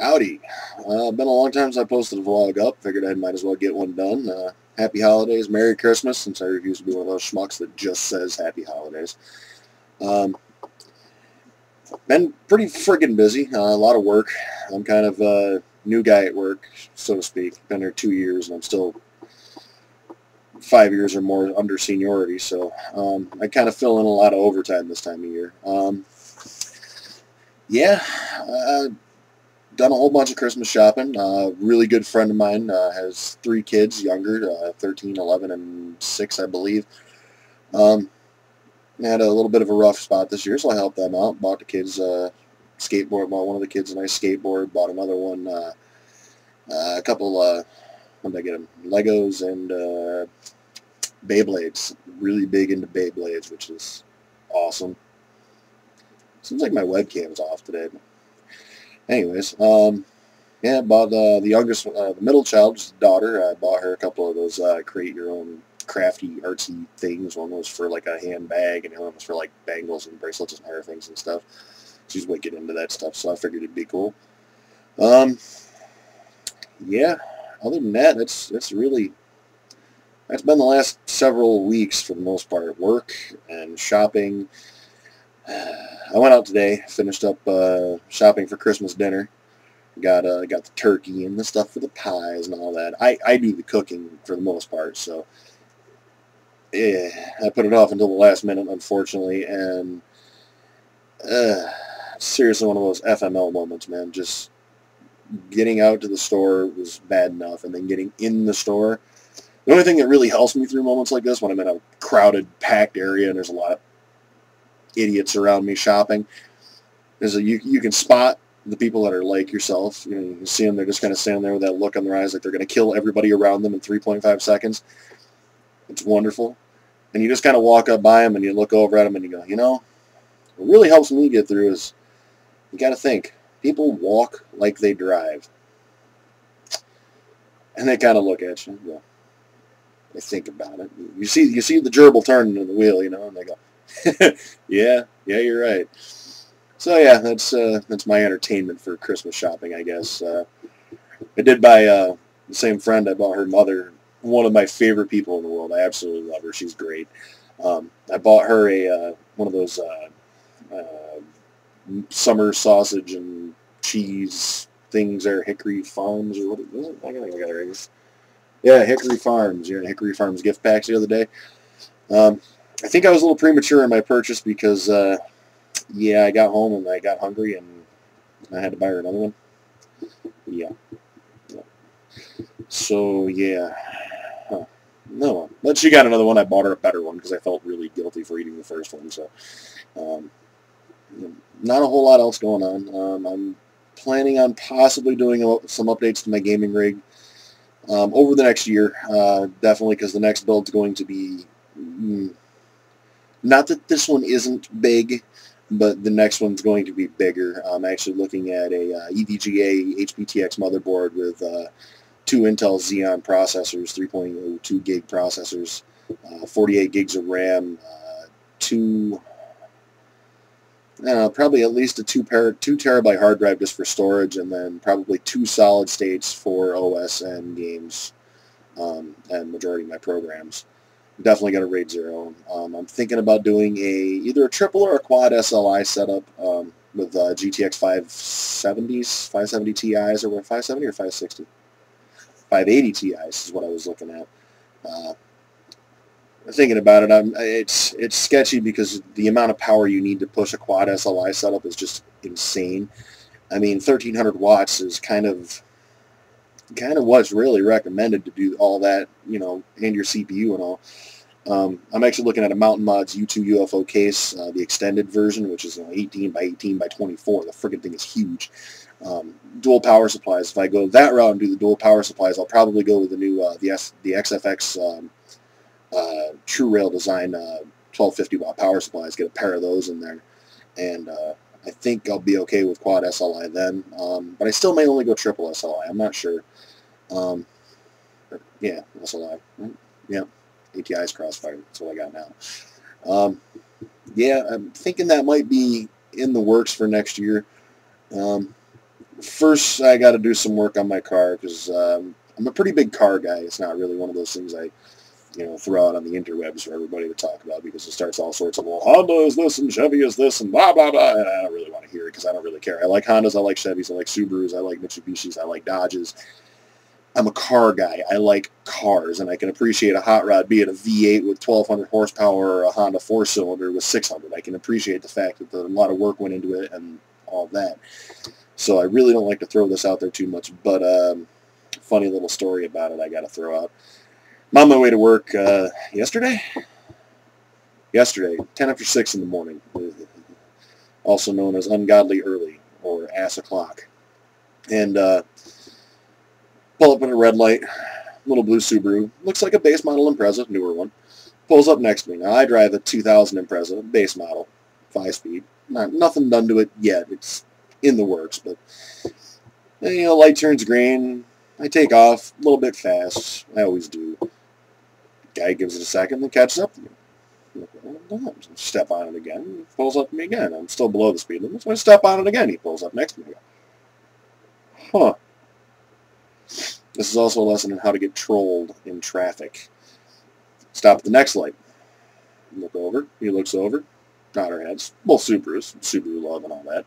Howdy. Been a long time since I posted a vlog up. Figured I might as well get one done. Happy holidays, Merry Christmas, since I refuse to be one of those schmucks that just says Happy Holidays. Um, Been pretty friggin' busy. A lot of work. I'm kind of a new guy at work, so to speak. Been there 2 years, and I'm still 5 years or more under seniority, so I kind of fill in a lot of overtime this time of year. Yeah, done a whole bunch of Christmas shopping. Really good friend of mine has three kids, younger, 13, 11, and 6, I believe. Um, Had a little bit of a rough spot this year, so I helped them out. Bought the kids skateboard. Bought one of the kids a nice skateboard. Bought another one a couple. What did I get them? Legos and Beyblades. Really big into Beyblades, which is awesome. Seems like my webcam's off today. Anyways, yeah, bought the youngest, the middle child's daughter. I bought her a couple of those create your own crafty, artsy things. One was for like a handbag, and the other one was for like bangles and bracelets and hair things and stuff. She's wicked into that stuff, so I figured it'd be cool. Um, yeah. Other than that, that's been the last several weeks for the most part. Work and shopping. I went out today, finished up shopping for Christmas dinner. Got the turkey and the stuff for the pies and all that. I do the cooking for the most part, so yeah, I put it off until the last minute, unfortunately, and seriously one of those FML moments, man. Just getting out to the store was bad enough, and then getting in the store. The only thing that really helps me through moments like this, when I'm in a crowded, packed area and there's a lot of idiots around me shopping, is that you can spot the people that are like yourself. You know, you can see them, they're just kind of standing there with that look on their eyes like they're going to kill everybody around them in 3.5 seconds. It's wonderful. And you just kind of walk up by them and you look over at them and you go, you know, what really helps me get through is you got to think. People walk like they drive. And they kind of look at you and go, they think about it. You see the gerbil turning in the wheel, you know, and they go, yeah, you're right. So yeah, that's my entertainment for Christmas shopping, I guess. I did buy the same friend. I bought her mother, one of my favorite people in the world. I absolutely love her. She's great. I bought her a one of those summer sausage and cheese things there, Hickory Farms or what is it? I got it right. Yeah, Hickory Farms. Yeah, Hickory Farms gift packs the other day. I think I was a little premature in my purchase because, yeah, I got home and I got hungry and I had to buy her another one. Yeah. So, yeah. Huh. No, but she got another one. I bought her a better one because I felt really guilty for eating the first one. So, um, not a whole lot else going on. I'm planning on possibly doing some updates to my gaming rig over the next year. Definitely, because the next build's going to be... not that this one isn't big, but the next one's going to be bigger. I'm actually looking at a EVGA HPTX motherboard with two Intel Xeon processors, 3.02 gig processors, 48 gigs of RAM, probably at least a 2 terabyte hard drive just for storage, and then probably 2 solid states for OS and games, and majority of my programs. Definitely got a RAID 0. I'm thinking about doing either a triple or a quad SLI setup with GTX 570 Ti's, or 570 or 560? 580 Ti's is what I was looking at. Thinking about it, it's sketchy because the amount of power you need to push a quad SLI setup is just insane. I mean, 1300 watts is kind of what's really recommended to do all that, you know, and your CPU and all. I'm actually looking at a Mountain Mods U2 UFO case, the extended version, which is 18 by 18 by 24. The friggin' thing is huge. Dual power supplies. If I go that route and do the dual power supplies, I'll probably go with the new the XFX True Rail Design 1250 watt power supplies. Get a pair of those in there, and I think I'll be okay with quad SLI then. But I still may only go triple SLI. I'm not sure. Yeah, SLI. Yeah, ATI's Crossfire. That's what I got now. Yeah, I'm thinking that might be in the works for next year. First, I got to do some work on my car because I'm a pretty big car guy. It's not really one of those things I, throw out on the interwebs for everybody to talk about because it starts all sorts of, well, Honda is this and Chevy is this and blah, blah, blah. And I don't really want to hear it because I don't really care. I like Hondas, I like Chevys, I like Subarus, I like Mitsubishis, I like Dodges. I'm a car guy. I like cars, and I can appreciate a hot rod, be it a V8 with 1,200 horsepower or a Honda 4-cylinder with 600. I can appreciate the fact that a lot of work went into it and all that. So I really don't like to throw this out there too much, but funny little story about it I got to throw out. I'm on my way to work yesterday, 10 after 6 in the morning, also known as ungodly early or ass o'clock. And pull up in a red light, little blue Subaru. Looks like a base model Impreza, newer one. Pulls up next to me. Now, I drive a 2000 Impreza, base model, 5-speed. Nothing done to it yet. It's in the works, but, light turns green. I take off a little bit fast. I always do. Guy gives it a second, then catches up to me. Step on it again. He pulls up to me again. I'm still below the speed limit, so I step on it again. He pulls up next to me. Huh. This is also a lesson on how to get trolled in traffic. Stop at the next light. Look over. He looks over. Nod our heads. Both Subarus. Subaru love and all that.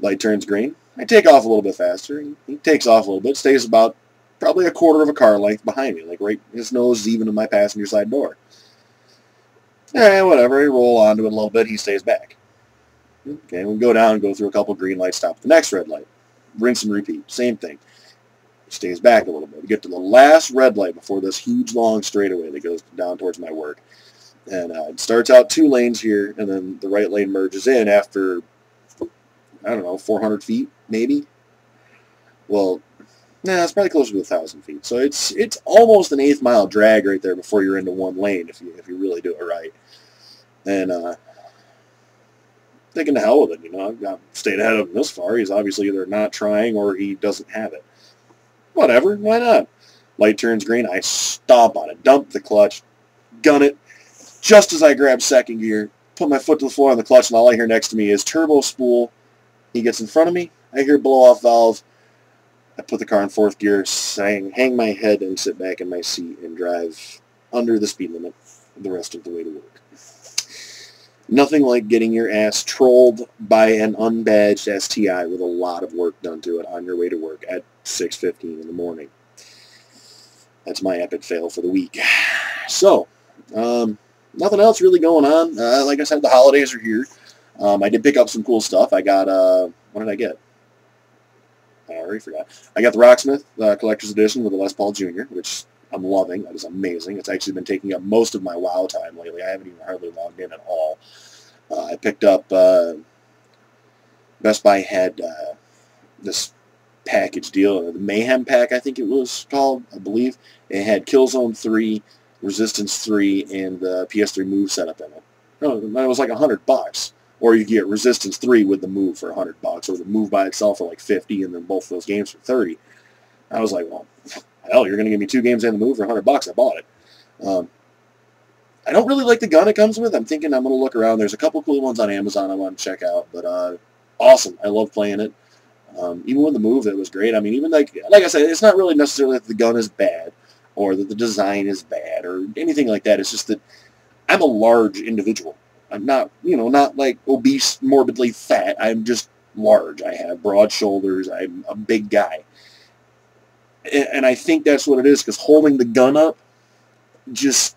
Light turns green. I take off a little bit faster. He takes off a little bit. Stays about probably a quarter of a car length behind me. Like right, his nose is even in my passenger side door. Whatever. I roll onto it a little bit. He stays back. Okay, we go down, go through a couple green lights, stop at the next red light. Rinse and repeat. Same thing. Stays back a little bit. We get to the last red light before this huge long straightaway that goes down towards my work. And it starts out 2 lanes here, and then the right lane merges in after, 400 feet, maybe? Well, it's probably closer to 1,000 feet. So it's almost an 1/8 mile drag right there before you're into one lane if you really do it right. And thinking to hell with it, I've stayed ahead of him this far. He's obviously either not trying or he doesn't have it. Whatever, why not? Light turns green, I stomp on it, dump the clutch, gun it. Just as I grab second gear, put my foot to the floor on the clutch, and all I hear next to me is turbo spool. He gets in front of me, I hear blow-off valve. I put the car in 4th gear, hang my head and sit back in my seat and drive under the speed limit the rest of the way to work. Nothing like getting your ass trolled by an unbadged STI with a lot of work done to it on your way to work at 6:15 in the morning. That's my epic fail for the week. So, nothing else really going on. Like I said, the holidays are here. I did pick up some cool stuff. I got, what did I get? I already forgot. I got the Rocksmith Collector's Edition with the Les Paul Jr., which I'm loving. That is amazing. It's actually been taking up most of my WoW time lately. I haven't even hardly logged in at all. I picked up, Best Buy had this package deal, the Mayhem Pack, I think it was called, I believe. It had Killzone 3, Resistance 3, and the PS3 Move setup in it. No, it was like $100. Or you get Resistance 3 with the Move for $100, or the Move by itself for like 50, and then both those games for 30. I was like, well, hell, you're going to give me 2 games and the Move for $100. I bought it. I don't really like the gun it comes with. I'm thinking I'm going to look around. There's a couple cool ones on Amazon I want to check out, but awesome. I love playing it. Even with the Move, it was great. I mean, even like I said, it's not really necessarily that the gun is bad or that the design is bad or anything like that. It's just that I'm a large individual. I'm not, not like obese, morbidly fat. I'm just large. I have broad shoulders. I'm a big guy. And I think that's what it is, because holding the gun up, just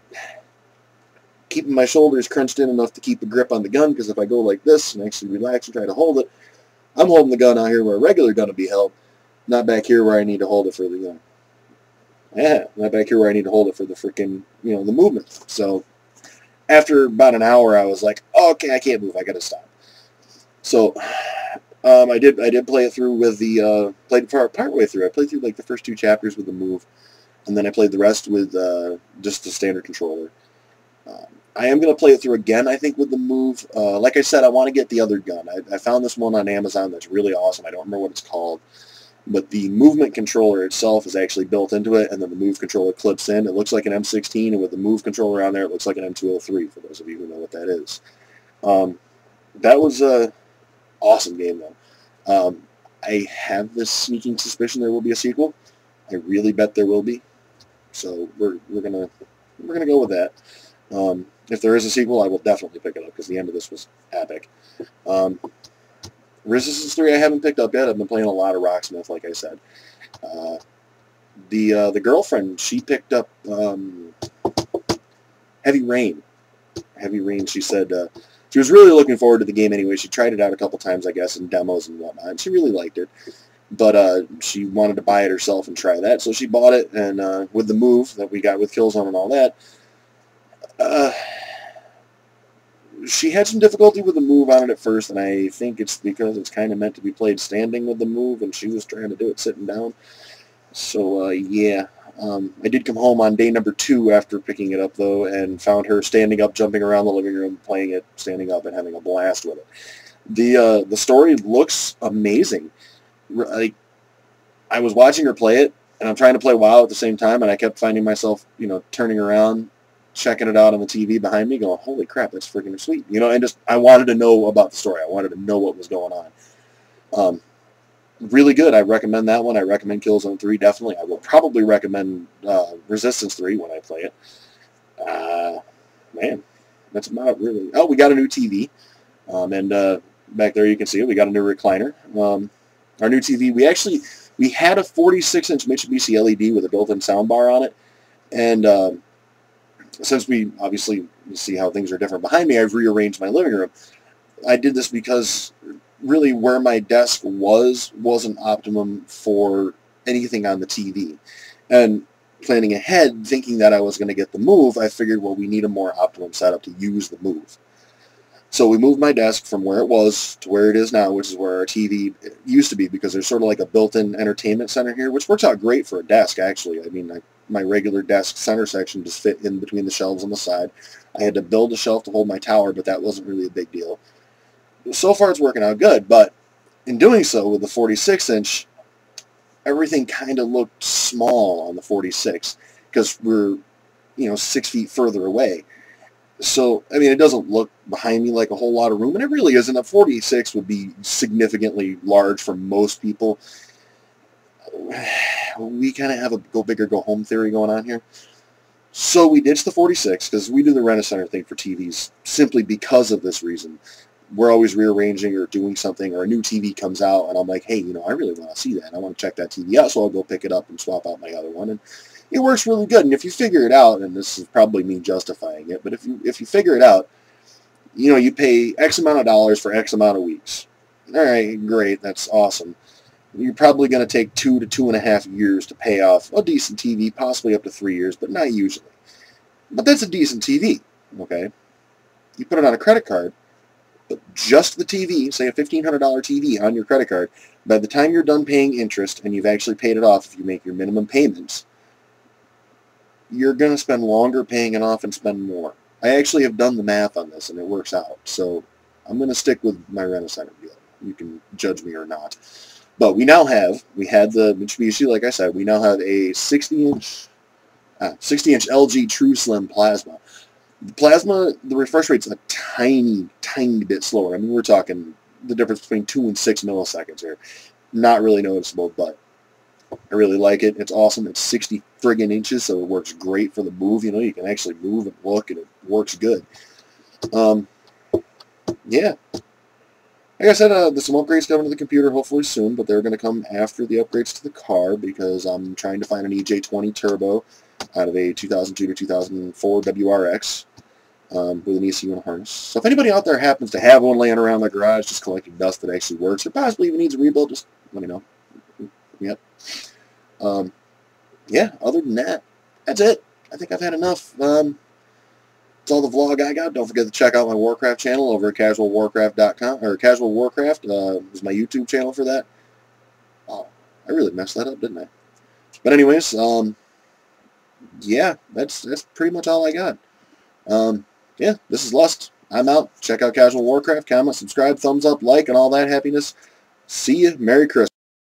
keeping my shoulders crunched in enough to keep a grip on the gun, because if I go like this and actually relax and try to hold it, I'm holding the gun out here where a regular gun would be held, not back here where I need to hold it for the gun. Yeah, not back here where I need to hold it for the freaking, the movement. So after about an hour, I was like, oh, okay, I can't move. I got to stop. So I did play it through with the, played partway through. I played through like the first 2 chapters with the Move, and then I played the rest with just the standard controller. I am going to play it through again, I think, with the Move. Like I said, I want to get the other gun. I found this one on Amazon that's really awesome. I don't remember what it's called. But the movement controller itself is actually built into it, and then the Move controller clips in. It looks like an M16, and with the Move controller on there, it looks like an M203, for those of you who know what that is. That was an awesome game, though. I have this sneaking suspicion there will be a sequel. I really bet there will be. So we're gonna go with that. If there is a sequel, I will definitely pick it up because the end of this was epic. Resistance 3 I haven't picked up yet. I've been playing a lot of Rocksmith, like I said. The girlfriend, she picked up Heavy Rain. Heavy Rain, she said she was really looking forward to the game anyway. She tried it out a couple times, I guess, in demos and whatnot, and she really liked it. But she wanted to buy it herself and try that, so she bought it, and with the move that we got with Killzone and all that, she had some difficulty with the move on it at first, and I think it's because it's kind of meant to be played standing with the move, and she was trying to do it sitting down. So, yeah. I did come home on day number 2 after picking it up, though, and found her standing up, jumping around the living room, playing it, standing up, and having a blast with it. The story looks amazing. Like, I was watching her play it, and I'm trying to play WoW at the same time, and I kept finding myself, turning around, checking it out on the TV behind me, going, holy crap, that's freaking sweet. And just, I wanted to know about the story. I wanted to know what was going on. Really good. I recommend that one. I recommend Killzone 3, definitely. I will probably recommend Resistance 3 when I play it. Man, that's about really... Oh, we got a new TV. And back there you can see it. We got a new recliner. Our new TV, we had a 46-inch Mitsubishi LED with a built-in soundbar on it. And since we obviously see how things are different behind me, I've rearranged my living room. I did this because really where my desk wasn't optimum for anything on the TV. And planning ahead, thinking that I was going to get the move, I figured, well, we need a more optimum setup to use the move. So we moved my desk from where it was to where it is now, which is where our TV used to be, because there's sort of like a built-in entertainment center here, which works out great for a desk, actually. I mean, my regular desk center section just fit in between the shelves on the side. I had to build a shelf to hold my tower, but that wasn't really a big deal. So far it's working out good, but in doing so with the 46-inch, everything kind of looked small on the 46 because we're, 6 feet further away. So, I mean, it doesn't look behind me like a whole lot of room, and it really isn't. A 46 would be significantly large for most people. We kind of have a go big or go home theory going on here. So we ditched the 46 because we do the Rent-A-Center thing for TVs simply because of this reason. We're always rearranging or doing something, or a new TV comes out, and I'm like, hey, I really want to see that. I want to check that TV out, so I'll go pick it up and swap out my other one. And it works really good. And if you figure it out, and this is probably me justifying it, but if you figure it out, you pay X amount of dollars for X amount of weeks. All right, great, that's awesome. You're probably going to take 2 to 2.5 years to pay off a decent TV, possibly up to 3 years, but not usually. But that's a decent TV, okay? You put it on a credit card, but just the TV, say a $1,500 TV on your credit card, by the time you're done paying interest and you've actually paid it off, if you make your minimum payments, you're going to spend longer paying it off and spend more. I actually have done the math on this, and it works out. So I'm going to stick with my Rent-A-Center deal. You can judge me or not. But we had the Mitsubishi, like I said, we now have a 60-inch LG True Slim plasma. The plasma, the refresh rate's a tiny, tiny bit slower. I mean, we're talking the difference between 2 and 6 milliseconds here. Not really noticeable, but I really like it. It's awesome. It's 60 friggin' inches, so it works great for the move. You can actually move and look, and it works good. Yeah. Like I said, there's some upgrades coming to the computer hopefully soon, but they're going to come after the upgrades to the car because I'm trying to find an EJ20 Turbo out of a 2002 to 2004 WRX with an ECU and a harness. So if anybody out there happens to have one laying around their garage just collecting dust that actually works or possibly even needs a rebuild, just let me know. Yep. Yeah, other than that, that's it. I think I've had enough. That's all the vlog I got. Don't forget to check out my Warcraft channel over at casualwarcraft.com, or Casual Warcraft is my YouTube channel for that. Oh, I really messed that up, didn't I? But anyways, yeah, that's pretty much all I got. Yeah, this is Lust. I'm out. Check out Casual Warcraft. Comment, subscribe, thumbs up, like, and all that happiness. See ya. Merry Christmas.